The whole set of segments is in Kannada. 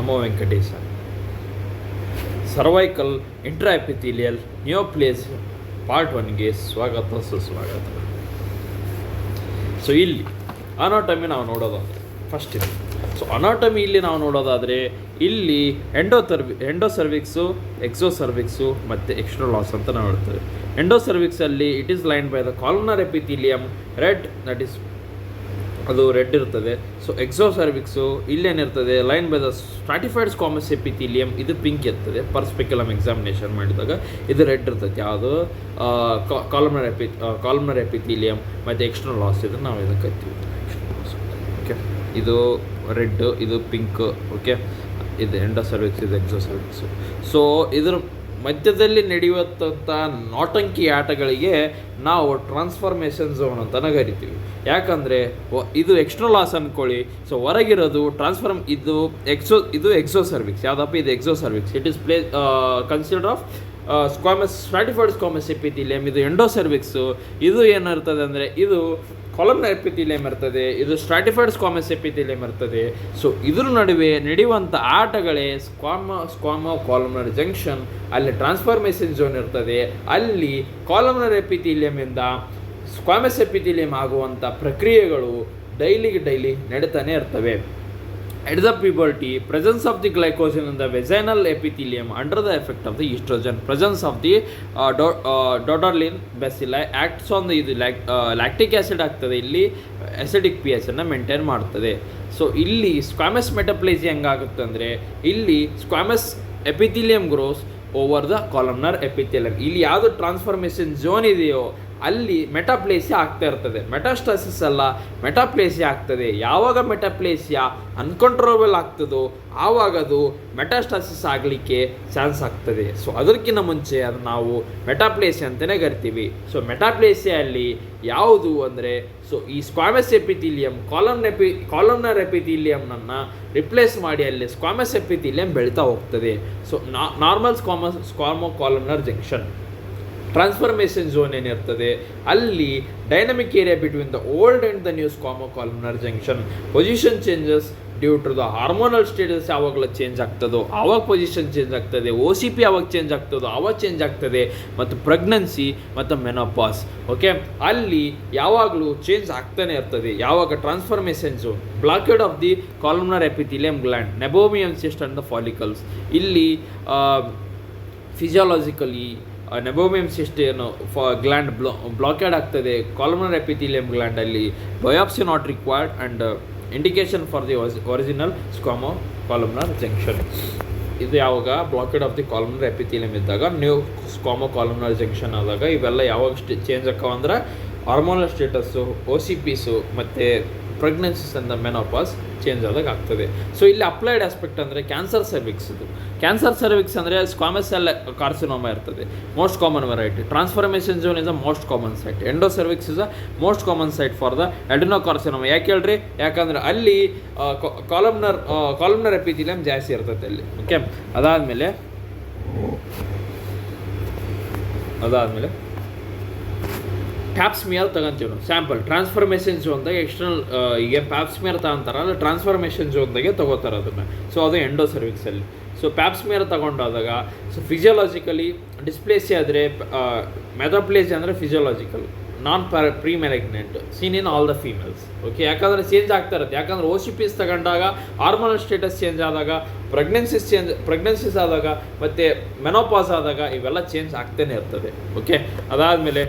ನಮೋ ವೆಂಕಟೇಶ. ಸರ್ವೈಕಲ್ ಇಂಟ್ರಾಎಪಿಥೀಲಿಯಲ್ ನಿಯೋಪ್ಲೇಸಿಯಾ ಪಾರ್ಟ್ 1ಗೆ ಸ್ವಾಗತ ಸುಸ್ವಾಗತ. ಸೊ ಇಲ್ಲಿ ಅನಾಟಮಿ ನಾವು ನೋಡೋದಾದರೆ ಫಸ್ಟ್ ಇದೆ. ಸೊ ಅನಾಟಮಿ ಇಲ್ಲಿ ನಾವು ನೋಡೋದಾದರೆ ಇಲ್ಲಿ ಎಂಡೋಸರ್ವಿಕ್ಸು, ಎಕ್ಸೋಸರ್ವಿಕ್ಸು ಮತ್ತು ಎಕ್ಸ್ಟ್ರಾಲಾಸ್ ಅಂತ ನಾವು ಹೇಳ್ತೇವೆ. ಎಂಡೋಸರ್ವಿಕ್ಸಲ್ಲಿ it is line by the columnar epithelium red, that is ಅದು ರೆಡ್ ಇರ್ತದೆ. ಸೊ ಎಕ್ಸೋಸರ್ವಿಕ್ಸು ಇಲ್ಲೇನಿರ್ತದೆ line by the stratified squamous epithelium, ಇದು ಪಿಂಕ್ ಇರ್ತದೆ. ಪರ್ಸ್ಪೆಕ್ಯುಲಮ್ ಎಕ್ಸಾಮಿನೇಷನ್ ಮಾಡಿದಾಗ ಇದು ರೆಡ್ ಇರ್ತದೆ. ಯಾವುದು ಕಾಲಮ್ನರ್ ಎಪಿಥೀಲಿಯಂ ಮತ್ತು ಎಕ್ಸ್ಟ್ರಾಲಾಸ್, ಇದನ್ನು ನಾವು ಇದಕ್ಕೆ ಕರಿತೀವಿ. ಓಕೆ, ಇದು ರೆಡ್, ಇದು ಪಿಂಕ್. ಓಕೆ, ಇದು ಎಂಡೋಸರ್ವಿಕ್ಸ್, ಇದು ಎಕ್ಸೋಸರ್ವಿಕ್ಸು. ಸೊ ಇದ್ರ ಮಧ್ಯದಲ್ಲಿ ನಡೆಯುವಂಥ ನಾಟಂಕಿ ಆಟಗಳಿಗೆ ನಾವು ಟ್ರಾನ್ಸ್ಫಾರ್ಮೇಷನ್ ಝೋನ್ ಅಂತ ಕರಿತೀವಿ. ಯಾಕಂದರೆ ಇದು ಎಕ್ಸ್ಟ್ರಾಲಾಸ್ ಅಂದ್ಕೊಳ್ಳಿ. ಸೊ ಹೊರಗಿರೋದು ಇದು ಎಕ್ಸೋಸರ್ವಿಕ್ಸ್. ಯಾವುದಪ್ಪ ಇದು exocervix. It is consider of stratified squamous epithelium. ಇದು ಎಂಡೋಸರ್ವಿಕ್ಸು. ಇದು ಏನಿರ್ತದೆ ಅಂದರೆ ಇದು ಕಾಲಮ್ನರ್ ಎಪಿಥೀಲಿಯಂ ಇರ್ತದೆ, ಇದು ಸ್ಟ್ರಾಟಿಫೈಡ್ ಸ್ಕ್ವಾಮಸ್ ಎಪಿಥೀಲಿಯಂ ಇರ್ತದೆ. ಸೊ ಇದ್ರ ನಡುವೆ ನಡೆಯುವಂಥ ಆಟಗಳೇ ಸ್ಕ್ವಾಮೋ ಕಾಲಮ್ನರ್ ಜಂಕ್ಷನ್. ಅಲ್ಲಿ ಟ್ರಾನ್ಸ್ಫಾರ್ಮೇಷನ್ ಝೋನ್ ಇರ್ತದೆ. ಅಲ್ಲಿ ಕಾಲಮ್ನರ್ ಎಪಿಥೀಲಿಯಮಿಂದ ಸ್ಕ್ವಾಮಸ್ ಎಪಿಥೀಲಿಯಂ ಆಗುವಂಥ ಪ್ರಕ್ರಿಯೆಗಳು ಡೈಲಿ ನಡೀತಾನೆ ಇರ್ತವೆ. At the puberty, presence of the glycogen in the vaginal epithelium under the effect of the estrogen, presence of the dodelin bacilli acts on the lactic acid ಆಗ್ತದೆ. ಇಲ್ಲಿ acidic pH ಅನ್ನು ಮೇಂಟೈನ್ ಮಾಡ್ತದೆ. ಸೊ ಇಲ್ಲಿ ಸ್ಕ್ವಾಮಸ್ ಮೆಟಾಪ್ಲೇಸಿಯಾ ಹೆಂಗಾಗುತ್ತೆ ಅಂದರೆ ಇಲ್ಲಿ squamous epithelium grows over the columnar epithelium. ಇಲ್ಲಿ ಯಾವುದು ಟ್ರಾನ್ಸ್ಫಾರ್ಮೇಷನ್ ಝೋನ್ ಇದೆಯೋ ಅಲ್ಲಿ ಮೆಟಾಪ್ಲೇಸಿಯಾ ಆಗ್ತಾ ಇರ್ತದೆ. ಮೆಟಾಸ್ಟಾಸಿಸ್ ಅಲ್ಲ, ಮೆಟಾಪ್ಲೇಸಿಯಾ ಆಗ್ತದೆ. ಯಾವಾಗ ಮೆಟಾಪ್ಲೇಸಿಯಾ ಅನ್ಕಂಟ್ರೋಲಬಲ್ ಆಗ್ತದೋ ಆವಾಗ ಅದು ಮೆಟಾಸ್ಟಾಸಿಸ್ ಆಗಲಿಕ್ಕೆ ಚಾನ್ಸ್ ಆಗ್ತದೆ. ಸೊ ಅದಕ್ಕಿಂತ ಮುಂಚೆ ಅದು ನಾವು ಮೆಟಾಪ್ಲೇಸಿಯಾ ಅಂತಲೇ ಕರಿತೀವಿ. ಸೊ ಮೆಟಾಪ್ಲೇಸಿಯಲ್ಲಿ ಯಾವುದು ಅಂದರೆ ಸೊ ಈ ಸ್ಕ್ವಾಮಸ್ ಎಪಿಥೀಲಿಯಂ ಕಾಲಮ್ನರ್ ಎಪಿಥೀಲಿಯಂನನ್ನು ರಿಪ್ಲೇಸ್ ಮಾಡಿ ಅಲ್ಲಿ ಸ್ಕ್ವಾಮಸ್ ಎಪಿಥೀಲಿಯಂ ಬೆಳೀತಾ ಹೋಗ್ತದೆ. So normal squamo columnar junction. Transformation zone ಏನಿರ್ತದೆ ಅಲ್ಲಿ dynamic area between the old and the new squamo columnar junction. Position changes due to the hormonal status ಯಾವಾಗಲೂ ಚೇಂಜ್ ಆಗ್ತದೋ ಆವಾಗ ಪೊಸಿಷನ್ ಚೇಂಜ್ ಆಗ್ತದೆ. OCP ಯಾವಾಗ ಚೇಂಜ್ ಆಗ್ತದೋ ಆವಾಗ ಚೇಂಜ್ ಆಗ್ತದೆ. ಮತ್ತು ಪ್ರೆಗ್ನೆನ್ಸಿ ಮತ್ತು ಮೆನೋಪಾಸ್. ಓಕೆ, ಅಲ್ಲಿ ಯಾವಾಗಲೂ ಚೇಂಜ್ ಆಗ್ತಾನೆ ಇರ್ತದೆ. ಯಾವಾಗ transformation zone, blockade of the columnar epithelium gland, nabothian cyst and the follicles. ಇಲ್ಲಿ ಫಿಸಿಯಾಲಜಿಕಲಿ ನೆಬೋಮಿಯಂ ಸಿಸ್ಟ್ ಏನು ಗ್ಲ್ಯಾಂಡ್ ಬ್ಲಾಕೇಡ್ ಆಗ್ತದೆ. ಕಾಲಮ್ನರ್ ಎಪಿಥೀಲಿಯಂ ಗ್ಲ್ಯಾಂಡಲ್ಲಿ biopsy not required and indication for the original squamo columnar junction. ಇದು ಯಾವಾಗ blockade of the columnar epithelium ಇದ್ದಾಗ, ನ್ಯೂ ಸ್ಕ್ವಾಮೋ ಕಾಲಮ್ನರ್ ಜಂಕ್ಷನ್ ಆದಾಗ ಇವೆಲ್ಲ ಯಾವಾಗ ಚೇಂಜ್ ಆಕ್ಕವ ಅಂದ್ರೆ ಹಾರ್ಮೋನಲ್ ಸ್ಟೇಟಸ್ಸು, OCPಸು ಮತ್ತು pregnancies and the menopause change ಆದಾಗ ಆಗ್ತದೆ. ಸೊ ಇಲ್ಲಿ ಅಪ್ಲೈಡ್ ಆಸ್ಪೆಕ್ಟ್ ಅಂದರೆ ಕ್ಯಾನ್ಸರ್ ಸರ್ವಿಕ್ಸ್. ಇದು ಕ್ಯಾನ್ಸರ್ ಸರ್ವಿಕ್ಸ್ ಅಂದರೆ ಸ್ಕ್ವಾಮಸ್ ಸೆಲ್ ಕಾರ್ಸಿನೋಮಾ ಇರ್ತದೆ, most common variety. Transformation zone is a most common site. Endocervix is a most common site for the adenocarcinoma. ಯಾಕೆ ಹೇಳ್ರಿ? ಯಾಕಂದರೆ ಅಲ್ಲಿ ಕಾಲಮ್ನರ್ ಎಪಿಥೀಲಿಯಂ ಜಾಸ್ತಿ ಇರ್ತದೆ ಅಲ್ಲಿ. ಓಕೆ, ಅದಾದಮೇಲೆ ಪ್ಯಾಪ್ಸ್ಮಿಯರ್ ತಗೊಂತೀವಿ ನಾವು ಸ್ಯಾಂಪಲ್. ಟ್ರಾನ್ಸ್ಫಾರ್ಮೇಷನ್ ಝೋನ್ದಾಗ ಎಕ್ಸ್ಟರ್ನಲ್ ಈಗ ಪ್ಯಾಪ್ಸ್ಮಿಯರ್ ತಗೊಂತಾರಲ್ಲ ಟ್ರಾನ್ಸ್ಫಾರ್ಮೇಷನ್ ಝೋನ್ದಾಗೆ ತೊಗೋತಾರೆ ಅದನ್ನು. ಸೊ ಅದು ಎಂಡೋಸರ್ವಿಕ್ಸಲ್ಲಿ. ಸೊ ಪ್ಯಾಪ್ಸ್ಮಿಯರ್ ತಗೊಂಡಾದಾಗ ಸೊ ಫಿಸಿಯಾಲಜಿಕಲಿ ಡಿಸ್ಪ್ಲೇಸಿ ಆದರೆ ಮೆಟಾಪ್ಲೇಸಿ ಅಂದರೆ physiological non pre malignant seen in all the females. Okay, ಯಾಕಂದರೆ ಚೇಂಜ್ ಆಗ್ತಾ ಇರುತ್ತೆ. ಯಾಕಂದರೆ OCPs ತಗೊಂಡಾಗ ಹಾರ್ಮೋನಲ್ ಸ್ಟೇಟಸ್ ಚೇಂಜ್ ಆದಾಗ, ಪ್ರೆಗ್ನೆನ್ಸಿಸ್ ಆದಾಗ ಮತ್ತು ಮೆನೋಪಾಸ್ ಆದಾಗ ಇವೆಲ್ಲ ಚೇಂಜ್ ಆಗ್ತಾನೆ ಇರ್ತದೆ. ಓಕೆ, ಅದಾದಮೇಲೆ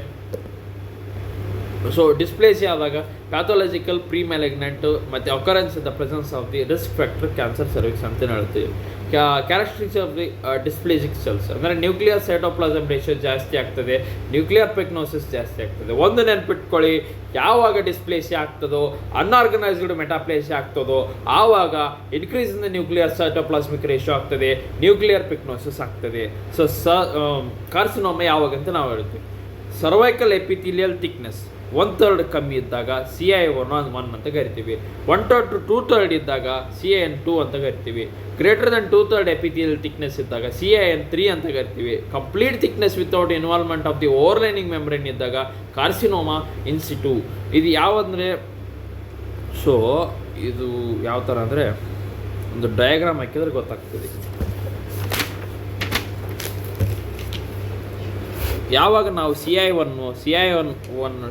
ಸೊ ಡಿಸ್ಪ್ಲೇಸಿ ಆದಾಗ ಪ್ಯಾಥಾಲಜಿಕಲ್ ಪ್ರೀ ಮ್ಯಾಲಿಗ್ನೆಂಟ್ ಮತ್ತು occurrence in the presence of the risk factor cancer cervix ಅಂತ ಹೇಳ್ತೀವಿ. ಕ್ಯಾರೆಕ್ಟರಿಸ್ಟಿಕ್ಸ್ ಆಫ್ ದಿ ಡಿಸ್ಪ್ಲೇಸಿಕ್ ಸೆಲ್ಸ್ ಅಂದರೆ ನ್ಯೂಕ್ಲಿಯರ್ ಸೈಟೋಪ್ಲಾಸಮ್ ರೇಷಿಯೋ ಜಾಸ್ತಿ ಆಗ್ತದೆ, ನ್ಯೂಕ್ಲಿಯರ್ ಪೆಕ್ನೋಸಿಸ್ ಜಾಸ್ತಿ ಆಗ್ತದೆ. ಒಂದು ನೆನ್ಪಿಟ್ಕೊಳ್ಳಿ, ಯಾವಾಗ ಡಿಸ್ಪ್ಲೇಸಿ ಆಗ್ತದೋ ಅನ್ಆರ್ಗನೈಸ್ಡ್ ಮೆಟಾಪ್ಲೇಸಿ ಆಗ್ತದೋ ಆವಾಗ increase in the nuclear cytoplasmic ratio ಆಗ್ತದೆ, ನ್ಯೂಕ್ಲಿಯರ್ ಪೆಕ್ನೋಸಿಸ್ ಆಗ್ತದೆ. ಸೊ ಕಾರ್ಸಿನೋಮಾ ಯಾವಾಗಂತ ನಾವು ಹೇಳ್ತೀವಿ. ಸರ್ವೈಕಲ್ ಎಪಿಥೀಲಿಯಲ್ ಥಿಕ್ನೆಸ್ 1/3 ಕಮ್ಮಿ ಇದ್ದಾಗ CIN1 ಅಂತ ಕರಿತೀವಿ. 1/3 to 2/3 ಇದ್ದಾಗ CIN2 ಅಂತ ಕರಿತೀವಿ. ಗ್ರೇಟರ್ ದೆನ್ 2/3 ಎಪಿಥೀಲಿಯಲ್ ಥಿಕ್ನೆಸ್ ಇದ್ದಾಗ CIN3 ಅಂತ ಕರಿತೀವಿ. Complete thickness without involvement of the overlining membrane ಇದ್ದಾಗ ಕಾರ್ಸಿನೋಮಾ ಇನ್ ಸಿಟು. ಇದು ಯಾವಂದರೆ ಸೊ ಇದು ಯಾವ ಥರ ಅಂದರೆ ಒಂದು ಡಯಾಗ್ರಾಮ್ ಹಾಕಿದ್ರೆ ಗೊತ್ತಾಗ್ತದೆ. ಯಾವಾಗ ನಾವು CI1, CI1,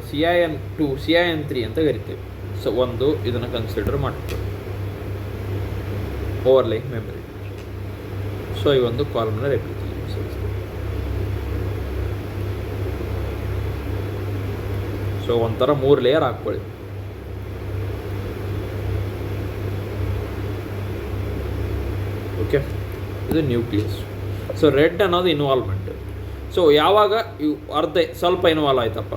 CIN2, CIN3 ಅಂತ ಕರಿತೇವೆ. ಸೊ ಒಂದು ಇದನ್ನು ಕನ್ಸಿಡರ್ ಮಾಡ್ತೀವಿ ಓವರ್ಲೈಯಿಂಗ್ ಮೆಮರಿ. ಸೊ ಈ ಒಂದು ಕಾಲಮ್ನ ರೆಪ್ಲಿಕೇಷನ್. ಸೊ ಒಂಥರ 3 ಲೇಯರ್ ಹಾಕ್ಕೊಳ್ಳಿ. ಓಕೆ, ಇದು ನ್ಯೂಕ್ಲಿಯಸ್. ಸೊ ರೆಡ್ ಅನ್ನೋದು ಇನ್ವಾಲ್ವ್ಮೆಂಟ್. ಸೊ ಯಾವಾಗ ಇವು ಸ್ವಲ್ಪ ಇನ್ವಾಲ್ವ್ ಆಯ್ತಪ್ಪ,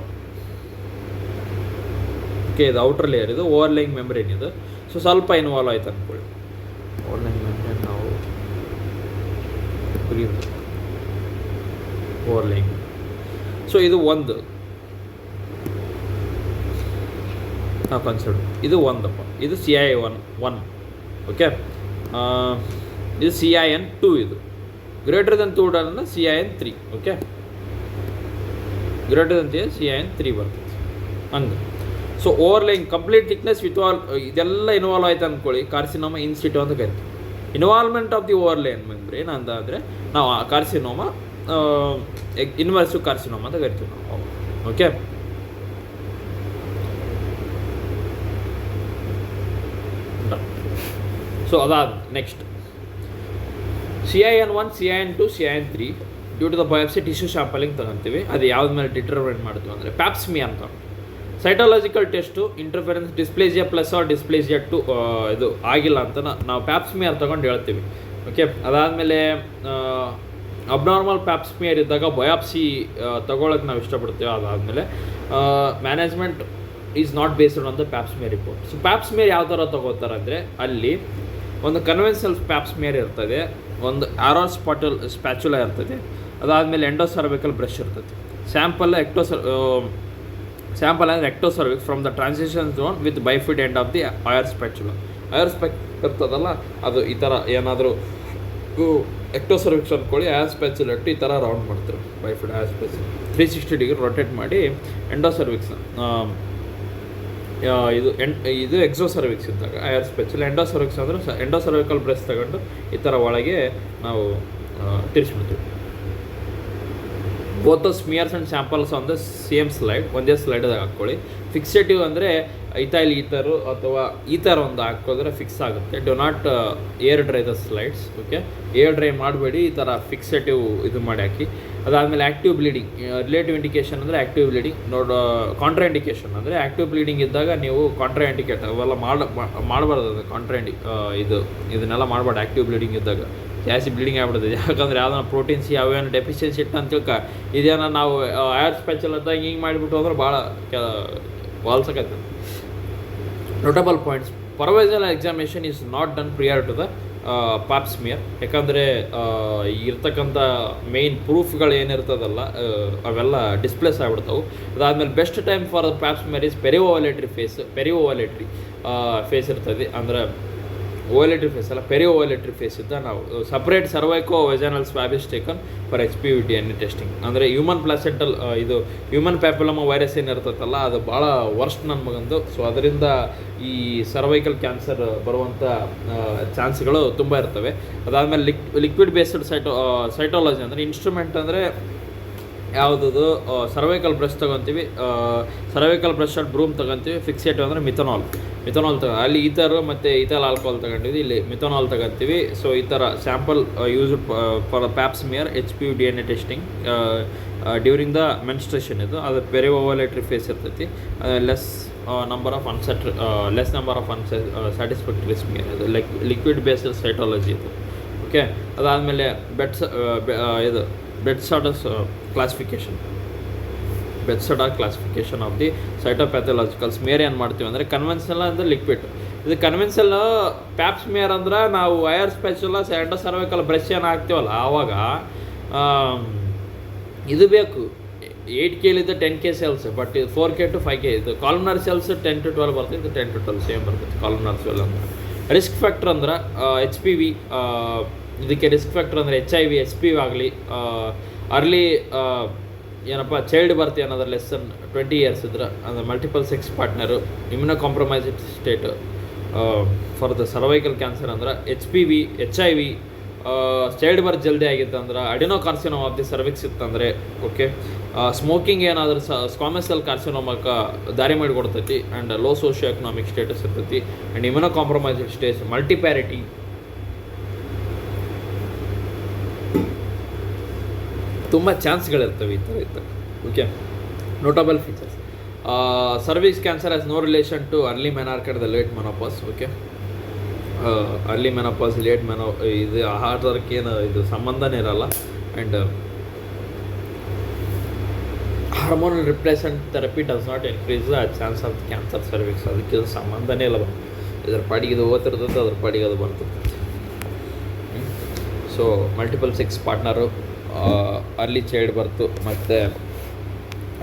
ಓಕೆ, ಇದು ಔಟರ್ ಲೇಯರ್, ಇದು ಓವರ್ಲೈಯಿಂಗ್ ಮೆಮ್ರೇನ್ ಇದು. ಸೊ ಸ್ವಲ್ಪ ಇನ್ವಾಲ್ವ್ ಆಯ್ತು ಅಂದ್ಕೊಳ್ಳಿ. ಓವರ್ಲೈಯಿಂಗ್ ಮೆಮ್ರೇನ್ ನಾವು ಓವರ್ಲೈಯಿಂಗ್. ಸೊ ಇದು ಒಂದು ನಾವು ಕನ್ಸಿಡರ್, ಇದು ಒಂದಪ್ಪ, ಇದು CI1, ಓಕೆ. ಇದು CIN2, ಇದು ಗ್ರೇಟರ್ ದೆನ್ 2 ಅಂದರೆ CIN3, okay. Greater than CIN3 ಬರ್ತದೆ ಹಂಗೆ. So overlying complete thickness with all ಇದೆಲ್ಲ ಇನ್ವಾಲ್ವ್ ಆಯ್ತು ಅಂದ್ಕೊಳ್ಳಿ, ಕಾರ್ಸಿನೋಮಾ ಇನ್ ಸಿಟು ಅಂತ ಕರಿತೀವಿ. Involvement of the overline membrane ಅಂದರೆ ನಾವು ಕಾರ್ಸಿನೋಮಾ ಇನ್ವರ್ಸಿವ್ ಕಾರ್ಸಿನೋಮಾ ಅಂತ ಕರಿತೀವಿ ನಾವು, ಓಕೆ. ಸೊ ಅದಾದ next CIN1, CIN2, CIN3 due to the biopsy tissue sampling ತಗೊಂತೀವಿ. ಅದು ಯಾವ್ದ ಮೇಲೆ ಡಿಟರ್ಮಿನೇಟ್ ಮಾಡ್ತೀವಿ ಅಂದರೆ ಪ್ಯಾಪ್ಸ್ಮಿಯರ್ ಅಂತ. Cytological test interference dysplasia plus or dysplasia 2 ಇದು ಆಗಿಲ್ಲ ಅಂತ ನಾವು ಪ್ಯಾಪ್ಸ್ಮಿಯರ್ ತೊಗೊಂಡು ಹೇಳ್ತೀವಿ, ಓಕೆ. ಅದಾದಮೇಲೆ ಅಬ್ನಾರ್ಮಲ್ ಪ್ಯಾಪ್ಸ್ಮಿಯರ್ ಇದ್ದಾಗ ಬಯಾಪ್ಸಿ ತೊಗೊಳಕ್ಕೆ ನಾವು ಇಷ್ಟಪಡ್ತೀವಿ. ಅದಾದಮೇಲೆ management is not based on the Pap smear report. So Pap smear ಯಾವ ಥರ ತೊಗೋತಾರೆ ಅಂದರೆ ಅಲ್ಲಿ ಒಂದು ಕನ್ವೆನ್ಷನಲ್ ಪ್ಯಾಪ್ಸ್ಮಿಯರ್ ಇರ್ತದೆ, ಒಂದು ಆರೋ ಸ್ಪ್ಯಾಚುಲಾ ಇರ್ತದೆ, ಅದಾದಮೇಲೆ ಎಂಡೋಸರ್ವಿಕಲ್ ಬ್ರಷ್ ಇರ್ತದೆ. ಸ್ಯಾಂಪಲ್ ಅಂದರೆ ectocervix from the transition zone with bifid end of the Ayre spatula. Ayre ಸ್ಪ್ಯಾಕ್ ಇರ್ತದಲ್ಲ, ಅದು ಈ ಥರ ಏನಾದರೂ ಎಕ್ಟೋಸರ್ವಿಕ್ಸ್ ಅಂದ್ಕೊಳ್ಳಿ, ಐರ್ ಸ್ಪ್ಯಾಚುಲಾ ಇಟ್ಟು ಈ ಥರ ರೌಂಡ್ ಮಾಡ್ತಾರೆ. ಬೈಫಿಡ್ ಐರ್ ಸ್ಪ್ಯಾಚುಲಾ 360 ಡಿಗ್ರಿ ರೊಟೇಟ್ ಮಾಡಿ ಎಂಡೋಸರ್ವಿಕ್ಸ್ನ ಇದು ಎಕ್ಸೋಸರ್ವಿಕ್ಸ್ ಇದ್ದಾಗ ಐರ್ ಸ್ಪ್ಯಾಚುಲಾ. ಎಂಡೋಸರ್ವಿಕ್ಸ್ ಅಂದರೆ ಎಂಡೋಸರ್ವಿಕಲ್ ಬ್ರೆಸ್ ತಗೊಂಡು ಈ ಥರ ಒಳಗೆ ನಾವು ತಿರ್ಸ್ಬಿಡ್ತೀವಿ. Both smears and samples on the same slide, ಒಂದೇ ಸ್ಲೈಡ್ದಾಗ ಹಾಕ್ಕೊಳ್ಳಿ. ಫಿಕ್ಸೇಟಿವ್ ಅಂದರೆ ಇಥೈಲ್ ಈಥರು ಅಥವಾ ಈ ಥರ ಒಂದು ಹಾಕೋದ್ರೆ ಫಿಕ್ಸ್ ಆಗುತ್ತೆ. Do not air dry the slides, okay. Air dry ಮಾಡಬೇಡಿ, ಈ ಥರ ಫಿಕ್ಸೇಟಿವ್ ಇದು ಮಾಡಿ ಹಾಕಿ. ಅದಾದಮೇಲೆ ಆ್ಯಕ್ಟಿವ್ ಬ್ಲೀಡಿಂಗ್, ರಿಲೇಟಿವ್ ಇಂಡಿಕೇಷನ್ ಅಂದರೆ ಆ್ಯಕ್ಟಿವ್ ಬ್ಲೀಡಿಂಗ್ ಕಾಂಟ್ರಾ ಇಂಡಿಕೇಷನ್ ಅಂದರೆ ಆ್ಯಕ್ಟಿವ್ ಬ್ಲೀಡಿಂಗ್ ಇದ್ದಾಗ ನೀವು ಕಾಂಟ್ರಾ ಇಂಡಿಕೇಟ್ ಅವೆಲ್ಲ ಮಾಡಬಾರ್ದು. ಇದನ್ನೆಲ್ಲ ಮಾಡಬಾರ್ದು ಆ್ಯಕ್ಟಿವ್ ಬ್ಲೀಡಿಂಗ್ ಇದ್ದಾಗ. ಜಾಸ್ತಿ ಬ್ಲೀಡಿಂಗ್ ಆಗ್ಬಿಡ್ತದೆ, ಯಾಕಂದರೆ ಯಾವ್ದಾನ ಪ್ರೋಟೀನ್ಸ್ ಯಾವ್ಯಾವ ಡೆಫಿಷಿಯನ್ಸಿ ಇಟ್ಟು ಅಂತ ಇದೇನ ನಾವು ಐರ್ ಸ್ಪ್ಯಾಚುಲಾ ಅಂತ ಹಿಂಗೆ ಮಾಡಿಬಿಟ್ಟು ಅಂದ್ರೆ ಭಾಳ ವಾಲ್ಸಕೈತೆ. Notable points: per vaginal examination is not done prior to the Pap smear. ಯಾಕಂದರೆ ಇರ್ತಕ್ಕಂಥ ಮೇಯ್ನ್ ಪ್ರೂಫ್ಗಳು ಏನಿರ್ತದಲ್ಲ ಅವೆಲ್ಲ ಡಿಸ್ಪ್ಲೇಸ್ ಆಗಿಬಿಡ್ತಾವೆ. ಅದಾದಮೇಲೆ best time for the Pap smear is periovulatory phase ಇರ್ತದೆ. ಅಂದರೆ ಓವಲೇಟ್ರಿ ಫೇಸ್ ಅಲ್ಲ, ಪೆರಿಓವಲೇಟ್ರಿ ಫೇಸ್ ಇದ್ದ ನಾವು separate cervico vaginal swab is taken for HPV DNA testing. ಅಂದರೆ ಹ್ಯೂಮನ್ ಪ್ಲಾಸೆಂಟಲ್ ಇದು ಹ್ಯೂಮನ್ ಪ್ಯಾಪಿಲೋಮಾ ವೈರಸ್ ಏನಿರ್ತೈತಲ್ಲ ಅದು ಭಾಳ ವರ್ಸ್ಟ್ ನನ್ನ ಮಗಂದು. ಸೊ ಅದರಿಂದ ಈ ಸರ್ವೈಕಲ್ ಕ್ಯಾನ್ಸರ್ ಬರುವಂಥ ಚಾನ್ಸ್ಗಳು ತುಂಬ ಇರ್ತವೆ. ಅದಾದಮೇಲೆ ಲಿಕ್ವಿಡ್ ಬೇಸ್ಡ್ ಸೈಟಾಲಜಿ ಅಂದರೆ ಇನ್ಸ್ಟ್ರೂಮೆಂಟ್ ಅಂದರೆ ಯಾವುದದು ಸರ್ವೈಕಲ್ ಬ್ರಷ್ ತೊಗೊತೀವಿ, ಸರ್ವೈಕಲ್ ಬ್ರಷ್ ಅಟ್ ಬ್ರೂಮ್ ತೊಗೊತೀವಿ. ಫಿಕ್ಸೇಟಿವ್ ಅಂದರೆ ಮಿಥನಾಲ್ ಅಲ್ಲಿ ಈಥರು ಮತ್ತು ಈಥಲ್ ಆಲ್ಕೋಹಾಲ್ ತೊಗೊಂಡಿವಿ, ಇಲ್ಲಿ ಮಿಥನಾಲ್ ತೊಗೊತೀವಿ. ಸೊ ಈ ಥರ sample use for Pap smear HPV DNA testing during the menstruation. ಇದು ಅದು ಪೆರಿಓವಲೇಟ್ರಿ ಫೇಸ್ ಇರ್ತೈತಿ. ಲೆಸ್ ನಂಬರ್ ಆಫ್ ಅನ್ಸ್ಯಾಟಿಸ್ಫ್ಯಾಕ್ಟರಿ ಸ್ಮಿಯರ್, ಇದು ಲಿಕ್ವಿಡ್ ಬೇಸ್ಡ್ ಸೈಟಾಲಜಿ ಇದು, ಓಕೆ. ಅದಾದಮೇಲೆ ಬೆಡ್ಸಾಡಾ ಕ್ಲಾಸಿಫಿಕೇಷನ್ ಆಫ್ ದಿ ಸೈಟೋಪ್ಯಾಥೊಲಾಜಿಕಲ್ ಸ್ಮಿಯರ್ ಏನು ಮಾಡ್ತೀವಿ ಅಂದರೆ ಕನ್ವೆನ್ಷನಲ್ ಅಂದರೆ ಲಿಕ್ವಿಡ್. ಇದು ಕನ್ವೆನ್ಷನಲ್ ಪ್ಯಾಪ್ಸ್ಮಿಯರ್ ಅಂದ್ರೆ ನಾವು ಐರ್ ಸ್ಪ್ಯಾಚುಲಾ ಎಂಡೋಸರ್ವಿಕಲ್ ಬ್ರಷ್ ಏನು ಹಾಕ್ತೀವಲ್ಲ ಆವಾಗ ಇದು ಬೇಕು 8K 10K cells, but 4K to 5K. ಇದು ಕಾಲಮ್ನರ್ ಸೆಲ್ಸ್ 10 to 12 ಬರ್ತದೆ, ಇದು 10 to 12 ಸೇಮ್ ಬರ್ತದೆ ಕಾಲಮ್ನರ್ ಸೆಲ್ ಅಂದ್ರೆ. ರಿಸ್ಕ್ ಫ್ಯಾಕ್ಟರ್ ಅಂದ್ರೆ HPV, ಇದಕ್ಕೆ ರಿಸ್ಕ್ ಫ್ಯಾಕ್ಟರ್ ಅಂದರೆ HIV, HPV ಆಗಲಿ, ಅರ್ಲಿ ಏನಪ್ಪ ಚೈಲ್ಡ್ ಬರ್ತಿ ಅನ್ನೋದ್ರ ಲೆಸನ್ 20 years ಇದ್ರೆ, ಅಂದರೆ multiple sex partner, immuno compromised state, for the cervical cancer ಅಂದ್ರೆ HPV HIV ಚೈಲ್ಡ್ ಬರ್ತ್ ಜಲ್ದಿ ಆಗಿತ್ತು ಅಂದ್ರೆ adeno carcinoma of the cervix ಇತ್ತಂದರೆ ಓಕೆ ಸ್ಮೋಕಿಂಗ್ ಏನಾದರೂ ಸ್ಕ್ವಾಮಸ್ ಸೆಲ್ ಕಾರ್ಸಿನೋಮಾಕ್ಕೆ ದಾರಿ ಮಾಡಿಕೊಡ್ತೈತಿ and low socio economic status ಇರ್ತೈತಿ and immuno compromised stage multiparity ತುಂಬ ಚಾನ್ಸ್ಗಳಿರ್ತವೆ ಈ ಥರ ಇರ್ತವೆ okay notable features cervix cancer has no relation to early menarche the late menopause okay early menopause late ಇದು ಆಹಾರಕ್ಕೇನು ಇದು ಸಂಬಂಧನೇ ಇರಲ್ಲ and hormonal replacement therapy does not increase the chance of cancer cervix ಅದಕ್ಕೆ ಇದು ಸಂಬಂಧನೇ ಇಲ್ಲ ಇದ್ರ ಪಾಡಿಗೆ ಇದು ಓದ್ತಿರ್ತದೆ ಅದ್ರ ಪಾಡಿಗೆ ಅದು ಬರ್ತದೆ so multiple sex partner early child birth ಮತ್ತು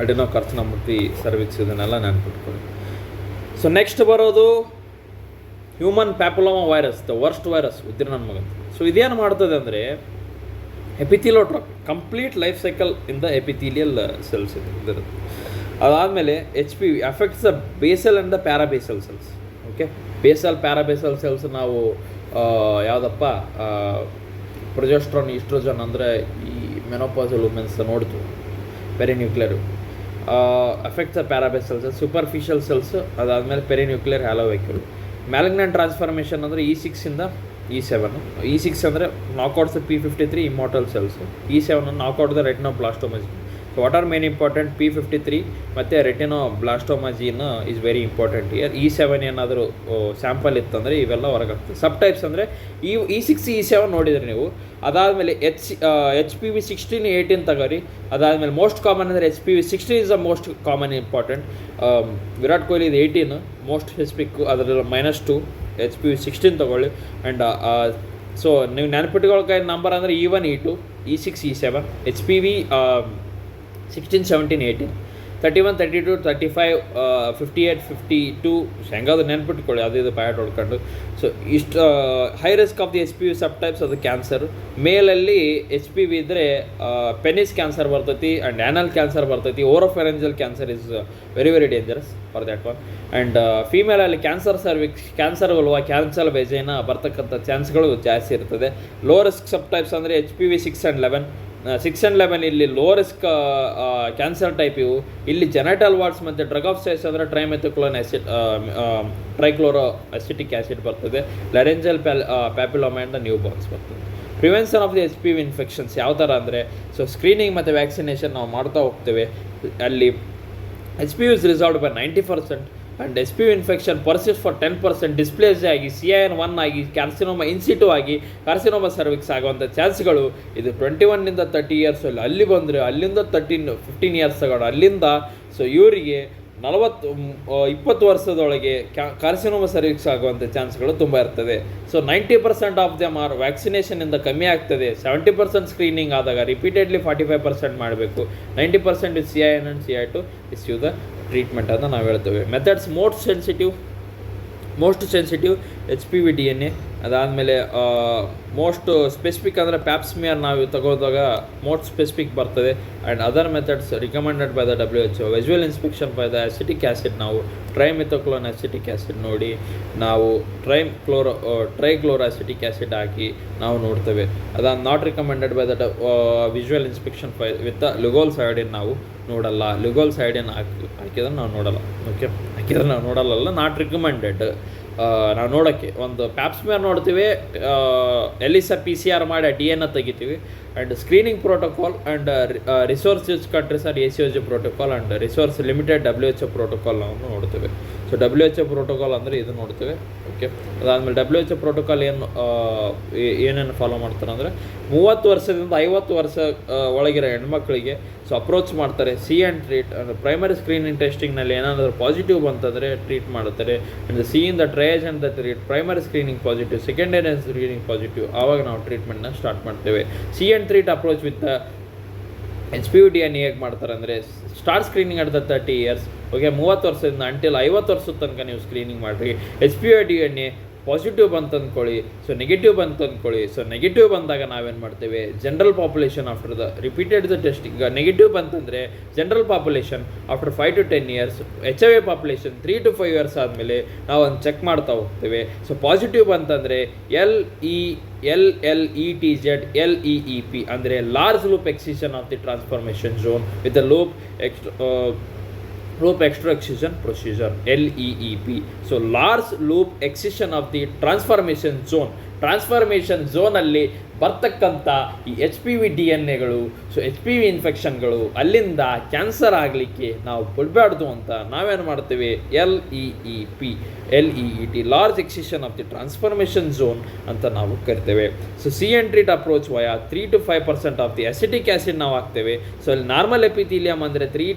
ಅಡಿನೋ ಕಾರ್ಸಿನೋಮಾ ಸರ್ವಿಕ್ಸ್ ಇದನ್ನೆಲ್ಲ ನೆನ್ಪಿಟ್ಕೊಳ್ಳಿ ಸೊ ನೆಕ್ಸ್ಟ್ ಬರೋದು human papilloma virus the worst virus ಉದ್ದಿರ ನನ್ನ ಮಗ ಸೊ ಇದೇನು ಮಾಡ್ತದೆ ಅಂದರೆ epitheliotropic complete life cycle in the epithelial cells ಇದಿರುತ್ತೆ ಅದಾದಮೇಲೆ HPV affects the basal and the parabasal cells okay basal parabasal cells ನಾವು ಯಾವುದಪ್ಪ ಪ್ರೊಜೆಸ್ಟ್ರಾನ್ ಈಸ್ಟ್ರೋಜನ್ ಅಂದರೆ ಈ ಮೆನೋಪಾಸಲ್ ವುಮೆನ್ಸ್ ನೋಡ್ತೀವಿ perinuclear affects the parabasal cells superficial cells ಅದಾದಮೇಲೆ ಪೆರಿನ್ಯೂಕ್ಲಿಯರ್ ಹ್ಯಾಲೋವೈಕ್ಯೂಲ್ ಮ್ಯಾಲಿಗ್ನೆಂಟ್ ಟ್ರಾನ್ಸ್ಫಾರ್ಮೇಷನ್ ಅಂದರೆ E6 E7 E6 ಅಂದರೆ knockouts P53 immortal cells E7 knockout the retinoblastoma gene so what are main important P53 ಮತ್ತು retinoblastoma gene is very important ಇಯರ್ E7 ಏನಾದರೂ ಸ್ಯಾಂಪಲ್ ಇತ್ತಂದರೆ ಇವೆಲ್ಲ ಹೊರಗಾಗ್ತದೆ ಸಬ್ ಟೈಪ್ಸ್ ಅಂದರೆ E6 E7 ನೋಡಿದರೆ ನೀವು ಅದಾದಮೇಲೆ HPV 16 18 ತಗೋರಿ ಅದಾದಮೇಲೆ ಮೋಸ್ಟ್ ಕಾಮನ್ ಅಂದರೆ HPV 16 is the most common important Virat Kohli ಇದು 18 ಮೋಸ್ಟ್ ಸ್ಪೆಸಿಫಿಕ್ಕು ಅದರಲ್ಲಿ -2 HPV 16 ತೊಗೊಳ್ಳಿ ಆ್ಯಂಡ್ ಸೊ ನೀವು ನೆನಪಿಟ್ಕೊಳ್ಕಾಯಿ ನಂಬರ್ ಅಂದರೆ E1 E2 E6 E7 HPV 16 17 18 31 32 35 58 52 ಹೆಂಗಾದ್ರು ನೆನ್ಪಿಟ್ಕೊಳ್ಳಿ ಅದು ಇದು ಪ್ಯಾಟ್ ಹೊಡ್ಕೊಂಡು ಸೊ ಇಷ್ಟು high risk of the HPV sub types ಅದು ಕ್ಯಾನ್ಸರ್ ಮೇಲಲ್ಲಿ HPV ಇದ್ದರೆ ಪೆನಿಸ್ ಕ್ಯಾನ್ಸರ್ ಬರ್ತೈತಿ ಆ್ಯಂಡ್ ಆ್ಯನಲ್ ಕ್ಯಾನ್ಸರ್ ಬರ್ತೈತಿ oropharyngeal cancer is very very dangerous for that one and ಫೀಮೇಲಲ್ಲಿ ಕ್ಯಾನ್ಸರ್ ಸರ್ವಿಕ್ಸ್ ಕ್ಯಾನ್ಸರ್ ಅಲ್ವಾ ಕ್ಯಾನ್ಸರ್ ವೆಜೈನ ಬರ್ತಕ್ಕಂಥ ಚಾನ್ಸ್ಗಳು ಜಾಸ್ತಿ ಇರ್ತದೆ ಲೋ ರಿಸ್ಕ್ ಸಬ್ ಟೈಪ್ಸ್ ಅಂದರೆ HPV 6 and 11 6 and 11 ಇಲ್ಲಿ ಲೋ ರಿಸ್ಕ್ ಕ್ಯಾನ್ಸರ್ ಟೈಪ್ ಇವು ಇಲ್ಲಿ ಜೆನೆಟಲ್ ವಾರ್ಡ್ಸ್ ಮತ್ತು ಡ್ರಗ್ ಆಫ್ ಚಾಯ್ಸ್ ಅಂದರೆ ಟ್ರೈಮೆಥಿಕ್ಲೋನ್ ಆ್ಯಸಿಡ್ ಟ್ರೈಕ್ಲೋರೋ ಅಸಿಟಿಕ್ ಆ್ಯಸಿಡ್ ಬರ್ತದೆ ಲೆರೆಂಜಲ್ ಪ್ಯಾಪಿಲೋಮಾ ಆ್ಯಂಡ್ ನ್ಯೂ ಬಾರ್ನ್ಸ್ ಬರ್ತದೆ prevention of the HPV infections ಯಾವ ಥರ ಅಂದರೆ ಸೊ ಸ್ಕ್ರೀನಿಂಗ್ ಮತ್ತು ವ್ಯಾಕ್ಸಿನೇಷನ್ ನಾವು ಮಾಡ್ತಾ ಹೋಗ್ತೇವೆ ಅಲ್ಲಿ HPV is resolved by 90% and HPV infection persist for 10% dysplasia ಆಗಿ CIN1 ಆಗಿ ಕಾರ್ಸಿನೋಮಾ ಇನ್ಸಿಟು ಆಗಿ ಕಾರ್ಸಿನೋಮಾ ಸರ್ವಿಕ್ಸ್ ಆಗುವಂಥ ಚಾನ್ಸ್ಗಳು ಇದು 21 30 ಇಯರ್ಸ್ ಅಲ್ಲಿ ಬಂದರೆ ಅಲ್ಲಿಂದ 15 ಇಯರ್ಸ್ ತಗೊಂಡು ಅಲ್ಲಿಂದ ಸೊ ಇವರಿಗೆ 20 ವರ್ಷದೊಳಗೆ ಕಾರ್ಸಿನೋಮಾ ಸರ್ವಿಕ್ಸ್ ಆಗುವಂಥ ಚಾನ್ಸ್ಗಳು ತುಂಬ ಇರ್ತದೆ ಸೊ 90% ಆಫ್ ದೆಮ್ ಆರ್ ವ್ಯಾಕ್ಸಿನೇಷನಿಂದ ಕಮ್ಮಿ ಆಗ್ತದೆ 70% ಸ್ಕ್ರೀನಿಂಗ್ ಆದಾಗ ರಿಪೀಟೆಡ್ಲಿ 45% ಮಾಡಬೇಕು 90% is CIN and CI2 is you the treatment ಅಂತ ನಾವು ಹೇಳ್ತೇವೆ methods most sensitive HPV DNA ಅದಾದಮೇಲೆ ಮೋಸ್ಟ್ ಸ್ಪೆಸಿಫಿಕ್ ಅಂದರೆ ಪ್ಯಾಪ್ಸ್ಮಿಯರ್ ನಾವು ತಗೋದಾಗ ಮೋಸ್ಟ್ ಸ್ಪೆಸಿಫಿಕ್ ಬರ್ತದೆ and other methods recommended by the WHO visual inspection by the acetic acid ನಾವು ಟ್ರೈಮೆಥೋಕ್ಲೋನ್ ಅಸಿಟಿಕ್ ಆ್ಯಸಿಡ್ ನೋಡಿ ನಾವು ಟ್ರೈಕ್ಲೋರೋ ಅಸಿಟಿಕ್ ಆ್ಯಸಿಡ್ ಹಾಕಿ ನಾವು ನೋಡ್ತೇವೆ ಅದನ್ನು not recommended by the visual inspection with Lugol ಸೈಡಿನ್ ನಾವು ನೋಡಲ್ಲ ಲುಗೋಲ್ ಸೈಡಿನ್ ಹಾಕಿದ್ರೆ ನಾವು ನೋಡಲ್ಲ ಓಕೆ ಹಾಕಿದ್ರೆ ನಾವು ನೋಡಲ್ಲ ನಾಟ್ ರಿಕಮೆಂಡೆಡ್ ನಾವು ನೋಡೋಕ್ಕೆ ಒಂದು ಪ್ಯಾಪ್ಸ್ಮಿಯರ್ ನೋಡ್ತೀವಿ ಎಲಿಸಾ PCR ಮಾಡಿ DNA ತೆಗಿತೀವಿ and screening protocol and resource use countries are ACOG protocol and resource limited WHO protocol ನಾವು ನೋಡ್ತೇವೆ ಸೊ WHO ಪ್ರೋಟೋಕಾಲ್ ಅಂದರೆ ಇದು ನೋಡ್ತೇವೆ ಓಕೆ ಅದಾದಮೇಲೆ WHO ಪ್ರೋಟೋಕಾಲ್ ಏನೇನು ಫಾಲೋ ಮಾಡ್ತಾರೆ ಅಂದರೆ 30 ವರ್ಷದಿಂದ 50 ವರ್ಷ ಒಳಗಿರೋ ಹೆಣ್ಮಕ್ಳಿಗೆ ಸೊ ಅಪ್ರೋಚ್ ಮಾಡ್ತಾರೆ ಸಿ ಆ್ಯಂಡ್ ಟ್ರೀಟ್ ಅಂದರೆ ಪ್ರೈಮರಿ ಸ್ಕ್ರೀನಿಂಗ್ ಟೆಸ್ಟಿಂಗ್ನಲ್ಲಿ ಏನಾದರೂ ಪಾಸಿಟಿವ್ ಬಂತಂದರೆ ಟ್ರೀಟ್ ಮಾಡುತ್ತಾರೆ and C in the triage and the treat primary screening positive secondary screening positive ಆವಾಗ ನಾವು ಟ್ರೀಟ್ಮೆಂಟ್ನ ಸ್ಟಾರ್ಟ್ ಮಾಡ್ತೇವೆ C and treat approach with HPV DNA ಹೇಗೆ ಮಾಡ್ತಾರೆ ಅಂದರೆ start screening at the 30 years okay 30 ವರ್ಷದಿಂದ ಅಂಟಿಲ್ 50 ವರ್ಷದ ತನಕ ನೀವು ಸ್ಕ್ರೀನಿಂಗ್ ಮಾಡಿರಿ HPV DNA ಪಾಸಿಟಿವ್ ಬಂತು ಅಂದ್ಕೊಳ್ಳಿ, ಸೊ ನೆಗೆಟಿವ್ ಬಂತು ಅಂದ್ಕೊಳ್ಳಿ. ಸೊ ನೆಗೆಟಿವ್ ಬಂದಾಗ ನಾವೇನು ಮಾಡ್ತೇವೆ, general population after the repeated the testing. ಈಗ ನೆಗೆಟಿವ್ ಬಂತಂದರೆ general population after 5 to 10 years, HIV population 3 to 5 years ಆದಮೇಲೆ ನಾವು ಒಂದು ಚೆಕ್ ಮಾಡ್ತಾ ಹೋಗ್ತೇವೆ. ಸೊ ಪಾಸಿಟಿವ್ ಬಂತಂದರೆ LLETZ LEEP ಅಂದರೆ large loop excision of the transformation zone with the loop extra excision procedure, LEEP. So large loop excision of the transformation zone. Transformation ಝೋನಲ್ಲಿ ಬರ್ತಕ್ಕಂಥ ಈ HPV DNA-ಗಳು, ಸೊ HPV ಇನ್ಫೆಕ್ಷನ್ಗಳು ಅಲ್ಲಿಂದ ಕ್ಯಾನ್ಸರ್ ಆಗಲಿಕ್ಕೆ ನಾವು ಬಿಡಬಾರ್ದು ಅಂತ ನಾವೇನು ಮಾಡ್ತೇವೆ, LEET large excision of the transformation zone ಅಂತ ನಾವು ಕರಿತೇವೆ. So treat approach via 3 to 5% of the acetic acid ನಾವು ಹಾಕ್ತೇವೆ. ಸೊ ಅಲ್ಲಿ ನಾರ್ಮಲ್ ಎಪಿಥೀಲಿಯಮ್ ಅಂದರೆ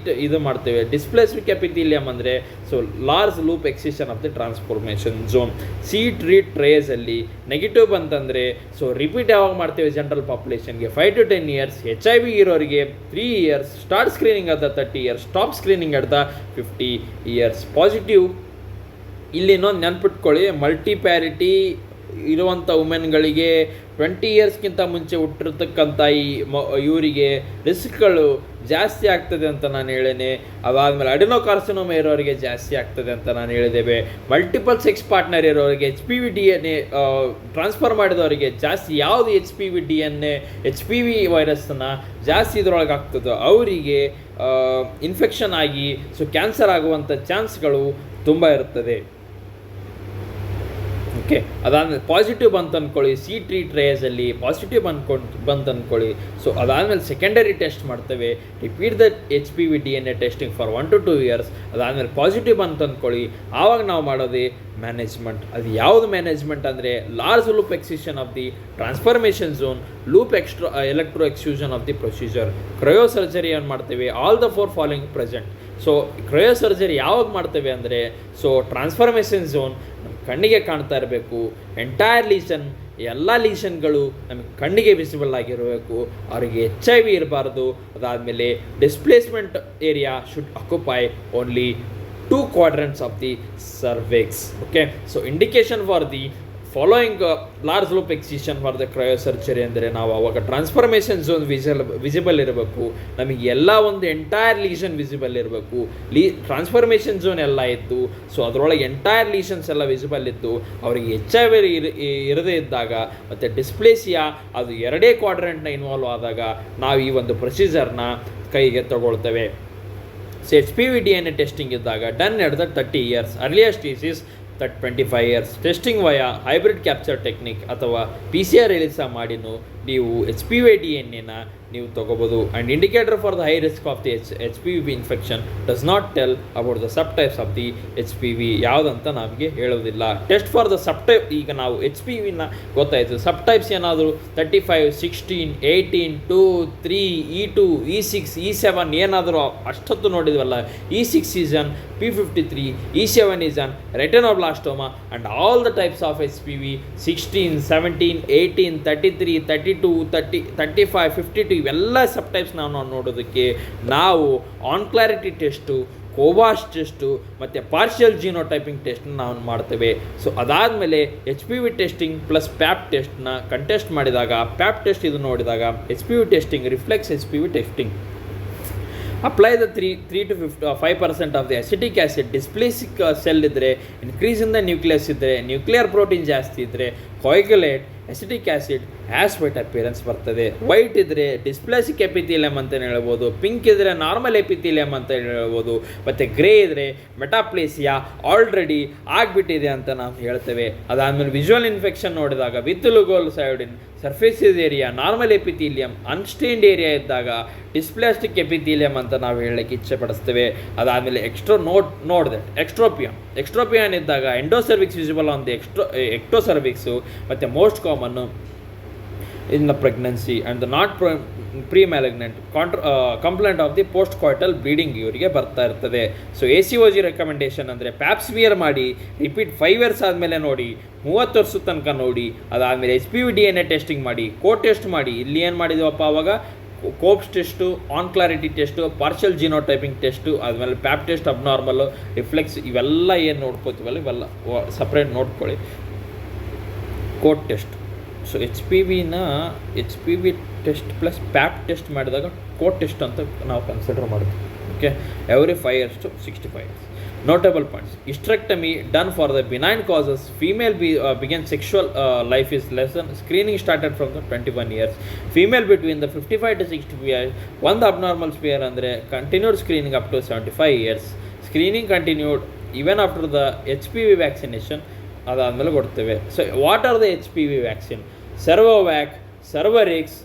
ಇದು ಮಾಡ್ತೇವೆ, ಡಿಸ್ಪ್ಲೇಸ್ಮಿಕ್ ಎಪಿಥೀಲಿಯಮ್ ಅಂದರೆ so large loop excision of the transformation zone. Treat ಟ್ರೇಸಲ್ಲಿ ನೆಗೆಟಿವ್ ಬಂತಂದರೆ ಸೊ ರಿಪೀಟ್ ಯಾವಾಗ ಮಾಡ್ತೇವೆ, ಜನರಲ್ ಪಾಪ್ಯುಲೇಷನ್ಗೆ 5 to 10 years, HIV ಇರೋರಿಗೆ 3 years, start screening at the 30 years, stop screening at the 50 years. Positive ಇಲ್ಲಿ ಇನ್ನೊಂದು ನೆನ್ಪಿಟ್ಕೊಳ್ಳಿ, ಮಲ್ಟಿಪ್ಯಾರಿಟಿ ಇರುವಂಥ ವುಮೆನ್ಗಳಿಗೆ 20 yearsಗಿಂತ ಮುಂಚೆ ಹುಟ್ಟಿರ್ತಕ್ಕಂಥ ಇವರಿಗೆ ರಿಸ್ಕ್ಗಳು ಜಾಸ್ತಿ ಆಗ್ತದೆ ಅಂತ ನಾನು ಹೇಳೇನೆ. ಅದಾದಮೇಲೆ ಅಡಿನೋಕಾರ್ಸಿನೋಮ ಇರೋರಿಗೆ ಜಾಸ್ತಿ ಆಗ್ತದೆ ಅಂತ ನಾನು ಹೇಳಿದ್ದೇವೆ. ಮಲ್ಟಿಪಲ್ ಸೆಕ್ಸ್ ಪಾರ್ಟ್ನರ್ ಇರೋರಿಗೆ HPV DNA ಟ್ರಾನ್ಸ್ಫರ್ ಮಾಡಿದವರಿಗೆ ಜಾಸ್ತಿ ಯಾವುದು HPV DNA HPV ವೈರಸ್ನ ಜಾಸ್ತಿ ಇದರೊಳಗೆ ಆಗ್ತದೋ ಅವರಿಗೆ ಇನ್ಫೆಕ್ಷನ್ ಆಗಿ ಸೊ ಕ್ಯಾನ್ಸರ್ ಆಗುವಂಥ ಚಾನ್ಸ್ಗಳು ತುಂಬ ಇರ್ತದೆ. ಓಕೆ, ಅದಾದಮೇಲೆ ಪಾಸಿಟಿವ್ ಬಂತು ಅಂದ್ಕೊಳ್ಳಿ, ಟ್ರೇಸಲ್ಲಿ ಪಾಸಿಟಿವ್ ಬಂತು ಅಂದ್ಕೊಳ್ಳಿ. ಸೊ ಅದಾದಮೇಲೆ ಸೆಕೆಂಡರಿ ಟೆಸ್ಟ್ ಮಾಡ್ತೇವೆ, repeat the HPV DNA testing for 1 to 2 years. ಅದಾದಮೇಲೆ ಪಾಸಿಟಿವ್ ಬಂತು ಅಂದ್ಕೊಳ್ಳಿ, ಆವಾಗ ನಾವು ಮಾಡೋದೇ ಮ್ಯಾನೇಜ್ಮೆಂಟ್. ಅದು ಯಾವುದು ಮ್ಯಾನೇಜ್ಮೆಂಟ್ ಅಂದರೆ large loop excision of the transformation zone, loop electro excision of the procedure. Cryo surgery ಏನು ಮಾಡ್ತೇವೆ, all the 4 following present. So cryo surgery ಯಾವಾಗ ಮಾಡ್ತೇವೆ ಅಂದರೆ ಸೊ ಟ್ರಾನ್ಸ್ಫಾರ್ಮೇಷನ್ ಝೋನ್ ಕಣ್ಣಿಗೆ ಕಾಣ್ತಾ ಇರಬೇಕು, ಎಂಟೈರ್ ಲೀಷನ್ ಎಲ್ಲ ಲೀಷನ್ಗಳು ನಮಗೆ ಕಣ್ಣಿಗೆ ವಿಸಿಬಲ್ ಆಗಿರಬೇಕು, ಅವರಿಗೆ HIV ಇರಬಾರ್ದು. ಅದಾದಮೇಲೆ displacement area should occupy only 2 quadrants of the cervix. Okay, so indication for the following large loop excision for the cryo surgery ಅಂದರೆ ನಾವು ಅವಾಗ ಟ್ರಾನ್ಸ್ಫಾರ್ಮೇಷನ್ ಝೋನ್ ವಿಸಿಬಲ್ ಇರಬೇಕು, ನಮಗೆ ಎಲ್ಲ ಒಂದು ಎಂಟೈರ್ ಲೀಷನ್ ವಿಸಿಬಲ್ ಇರಬೇಕು. ಟ್ರಾನ್ಸ್ಫಾರ್ಮೇಷನ್ ಝೋನ್ ಎಲ್ಲ ಇತ್ತು, ಸೊ ಅದರೊಳಗೆ ಎಂಟೈರ್ ಲೀಷನ್ಸ್ ಎಲ್ಲ ವಿಸಿಬಲ್ ಇತ್ತು. ಅವರಿಗೆ HIV ಇರದೇ ಇದ್ದಾಗ ಮತ್ತು ಡಿಸ್ಪ್ಲೇಸಿಯಾ ಅದು 2 ಕ್ವಾಡ್ರೆಂಟ್ನ ಇನ್ವಾಲ್ವ್ ಆದಾಗ ನಾವು ಈ ಒಂದು ಪ್ರೊಸೀಜರ್ನ ಕೈಗೆ ತಗೊಳ್ತೇವೆ. ಸೊ HPV DNA ಟೆಸ್ಟಿಂಗ್ ಇದ್ದಾಗ done at the 30 years, earliest is 25 years. Testing via hybrid capture technique ಅಥವಾ PCR ಎಲಿಸಾ ಮಾಡಿನೂ ನೀವು HPV DNA ನೀವು ತಗೋಬೋದು. And indicator for the high risk of the HPV infection does not tell about the sub types of the HPV ಯಾವುದಂತ ನಮಗೆ ಹೇಳೋದಿಲ್ಲ. Test for the sub type, ಈಗ ನಾವು HPVನ ಗೊತ್ತಾಯಿತು, ಸಬ್ ಟೈಪ್ಸ್ ಏನಾದರೂ 35, 16, 18, 2, 3, E2, E6, E7 ಏನಾದರೂ ಅಷ್ಟೊತ್ತು ನೋಡಿದ್ವಲ್ಲ. E6 is on P53, E7 is on retinoblastoma and all the types of HPV 16, 17, 18, 33, 32, 30, 35, 52 ಇವೆಲ್ಲ ಸಬ್ ಟೈಪ್ಸ್ ನಾವು ನೋಡೋದಕ್ಕೆ ನಾವು on clarity test, cobas test ಮತ್ತು ಪಾರ್ಷಿಯಲ್ ಜೀನೋಟೈಪಿಂಗ್ ಟೆಸ್ಟ್ನ ನಾವು ಮಾಡ್ತೇವೆ. ಸೊ ಅದಾದಮೇಲೆ HPV ಟೆಸ್ಟಿಂಗ್ ಪ್ಲಸ್ ಪ್ಯಾಪ್ ಟೆಸ್ಟ್ನ ಕಂಟೆಸ್ಟ್ ಮಾಡಿದಾಗ, ಪ್ಯಾಪ್ ಟೆಸ್ಟ್ ಇದು ನೋಡಿದಾಗ HPV testing reflex HPV testing. Apply the 3 to 5% of the acetic acid. Dysplastic cell ಇದ್ದರೆ, ಇನ್ಕ್ರೀಸ್ ಇನ್ ದ ನ್ಯೂಕ್ಲಿಯಸ್ ಇದ್ದರೆ, ನ್ಯೂಕ್ಲಿಯರ್ ಪ್ರೋಟೀನ್ ಜಾಸ್ತಿ ಇದ್ದರೆ coagulate acetic acid as white appearance ಬರ್ತದೆ. ವೈಟ್ ಇದ್ದರೆ ಡಿಸ್ಪ್ಲಾಸಿಕ್ ಎಪಿಥೀಲಿಯಮ್ ಅಂತ ಹೇಳ್ಬೋದು, ಪಿಂಕ್ ಇದ್ದರೆ ನಾರ್ಮಲ್ ಎಪಿಥೀಲಿಯಮ್ ಅಂತ ಹೇಳ್ಬೋದು, ಮತ್ತು ಗ್ರೇ ಇದ್ದರೆ ಮೆಟಾಪ್ಲೇಸಿಯಾ ಆಲ್ರೆಡಿ ಆಗಿಬಿಟ್ಟಿದೆ ಅಂತ ನಾವು ಹೇಳ್ತೇವೆ. ಅದಾದಮೇಲೆ ವಿಜುವಲ್ ಇನ್ಫೆಕ್ಷನ್ ನೋಡಿದಾಗ with Lugol's iodine surfaces area, normal epithelium, unstained area ಇದ್ದಾಗ ಡಿಸ್ಪ್ಲಾಸ್ಟಿಕ್ ಎಪಿಥೀಲಿಯಮ್ ಅಂತ ನಾವು ಹೇಳಲಿಕ್ಕೆ ಇಚ್ಛೆ ಪಡಿಸ್ತೇವೆ. ಅದಾದಮೇಲೆ ಎಕ್ಸ್ಟ್ರೋಪಿಯಾನ್ ಇದ್ದಾಗ endocervix visible on the ectocervix ಮತ್ತು most common in the pregnancy and the not pre-malignant complaint of the post-coital bleeding ಇವರಿಗೆ ಬರ್ತಾ ಇರ್ತದೆ. ಸೊ ACOG ರೆಕಮೆಂಡೇಷನ್ ಅಂದರೆ ಪ್ಯಾಪ್ಸ್ಮಿಯರ್ ಮಾಡಿ ರಿಪೀಟ್ 5 years ಆದಮೇಲೆ ನೋಡಿ, 30 ವರ್ಷದ ತನಕ ನೋಡಿ, ಅದಾದಮೇಲೆ HPV DNA ಟೆಸ್ಟಿಂಗ್ ಮಾಡಿ, ಟೆಸ್ಟ್ ಮಾಡಿ. ಇಲ್ಲಿ ಏನು ಮಾಡಿದ್ವಪ್ಪ ಅವಾಗ cobas test, on clarity test, partial genotyping test, ಆದಮೇಲೆ ಪ್ಯಾಪ್ ಟೆಸ್ಟ್ ಅಬ್ನಾರ್ಮಲ್ಲು, ರಿಫ್ಲೆಕ್ಸ್ ಇವೆಲ್ಲ ಏನು ನೋಡ್ಕೋತೀವಲ್ಲ ಇವೆಲ್ಲ ಸಪ್ರೇಟ್ ನೋಡ್ಕೊಳ್ಳಿ. Co test. So H P V test plus pap test ಮಾಡಿದಾಗ ಕೋಡ್ ಟೆಸ್ಟ್ ಅಂತ ನಾವು ಕನ್ಸಿಡರ್ ಮಾಡ್ತೀವಿ. Okay, every 5 years to 65 years. Notable points: hysterectomy done for the benign causes. Female began sexual life is less than. Screening started from the 21 years. Female between the 55 to 65 years. One the abnormal smear andre continued screening up to 75 years. Screening continued even after the HPV vaccination. ಅದಾದಮೇಲೆ ಕೊಡ್ತೇವೆ. So what are the HPV vaccine? Cervavac, Cervarix,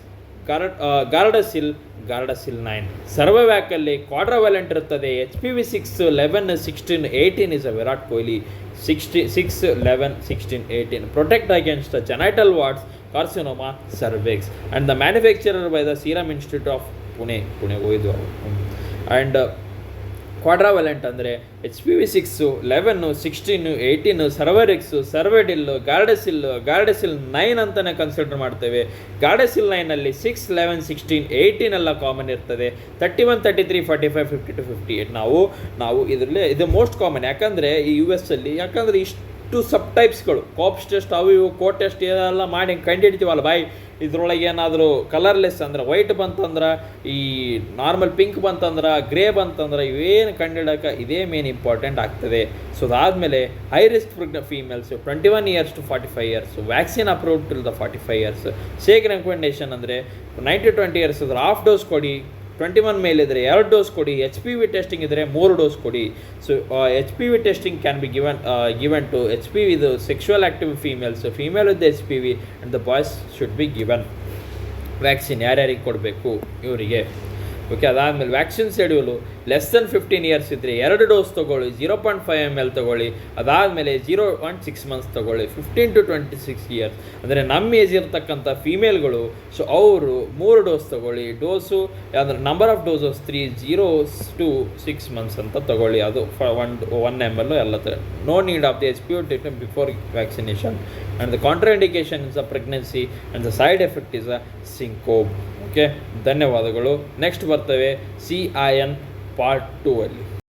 Gardasil 9. ಸರ್ವವ್ಯಾಕಲ್ಲಿ ಕ್ವಾಡ್ರವ್ಯಾಲೆಂಟ್ ಇರ್ತದೆ. HPV 6, 11, 16, 18 is a Virat Kohli. 6, 11, 16, 18 protect against genital warts, carcinoma, cervix. And the manufacturer by the Serum Institute of Pune ಹೋಯ್ದು. ಆ್ಯಂಡ್ ಕ್ವಾಡ್ರಾವ್ಯಾಲೆಂಟ್ ಅಂದರೆ HPV 6, 11, 16, 18, ಸರ್ವರಿಕ್ಸು, ಸರ್ವೆಡಿಲ್, ಗಾರ್ಡಸಿಲ್ 9 ಅಂತಲೇ ಕನ್ಸಿಡರ್ ಮಾಡ್ತೇವೆ. ಗಾರ್ಡಸಿಲ್ 9ಅಲ್ಲಿ 6, 11, 16, 18 ಎಲ್ಲ ಕಾಮನ್ ಇರ್ತದೆ. 31, 33, 45, 52, 58 ನಾವು ಇದರಲ್ಲಿ ಇದು ಮೋಸ್ಟ್ ಕಾಮನ್. ಯಾಕಂದರೆ ಈ US ಅಲ್ಲಿ ಇಷ್ಟು ಸಬ್ ಟೈಪ್ಸ್ಗಳು, ಕಾಪ್ಸ್ ಟೆಸ್ಟ್ ಅವು ಇವು ಕೋಟ್ ಟೆಸ್ಟ್ ಎಲ್ಲ ಮಾಡಿ ಕಂಡುಹಿಡ್ತೀವಲ್ಲ ಬಾಯ್. ಇದ್ರೊಳಗೆ ಏನಾದರೂ ಕಲರ್ಲೆಸ್ ಅಂದ್ರೆ ವೈಟ್ ಬಂತಂದ್ರೆ, ಈ ನಾರ್ಮಲ್ ಪಿಂಕ್ ಬಂತಂದ್ರೆ, ಗ್ರೇ ಬಂತಂದ್ರೆ, ಇವೇನು ಕಂಡುಹಿಡೋಕೆ ಇದೇ ಮೇನ್ ಇಂಪಾರ್ಟೆಂಟ್ ಆಗ್ತದೆ. ಸೊ ಅದಾದಮೇಲೆ high risk females 21 years to 45 years, vaccine approved till the 45 years. SAGE recommendation ಅಂದರೆ 9 to 20 years ಇದ್ರೆ ಹಾಫ್ ಡೋಸ್ ಕೊಡಿ, 21 ಮೇಲಿದ್ದರೆ 2 ಡೋಸ್ ಕೊಡಿ, HPV ಟೆಸ್ಟಿಂಗ್ ಇದ್ದರೆ 3 ಡೋಸ್ ಕೊಡಿ. So HPV testing can be given to HPV ಇದು sexual active female with HPV and the boys should be given vaccine. ಯಾರ್ಯಾರಿಗೆ ಕೊಡಬೇಕು ಇವರಿಗೆ. ಓಕೆ, ಅದಾದಮೇಲೆ vaccine schedule less than 15 years ಇದ್ದರೆ 2 ಡೋಸ್ ತೊಗೊಳ್ಳಿ, 0.5 ml ತೊಗೊಳ್ಳಿ. ಅದಾದಮೇಲೆ 0.6 months ತೊಗೊಳ್ಳಿ. 15 to 26 years ಅಂದರೆ ನಮ್ಮ ಏಜ್ ಇರ್ತಕ್ಕಂಥ ಫೀಮೇಲ್ಗಳು, ಸೊ ಅವರು 3 ಡೋಸ್ ತೊಗೊಳ್ಳಿ. ಡೋಸು ಅಂದರೆ number of doses 3, 0 to 6 months ಅಂತ ತೊಗೊಳ್ಳಿ. ಅದು 1 ml ಎಲ್ಲ no need of the HPV treatment before vaccination. And the contraindication is a pregnancy and the side effect is a syncope. Okay, ಧನ್ಯವಾದಗಳು. ನೆಕ್ಸ್ಟ್ ಬರ್ತವೆ CIN ಪಾರ್ಟ್ 2 ಅಲ್ಲಿ.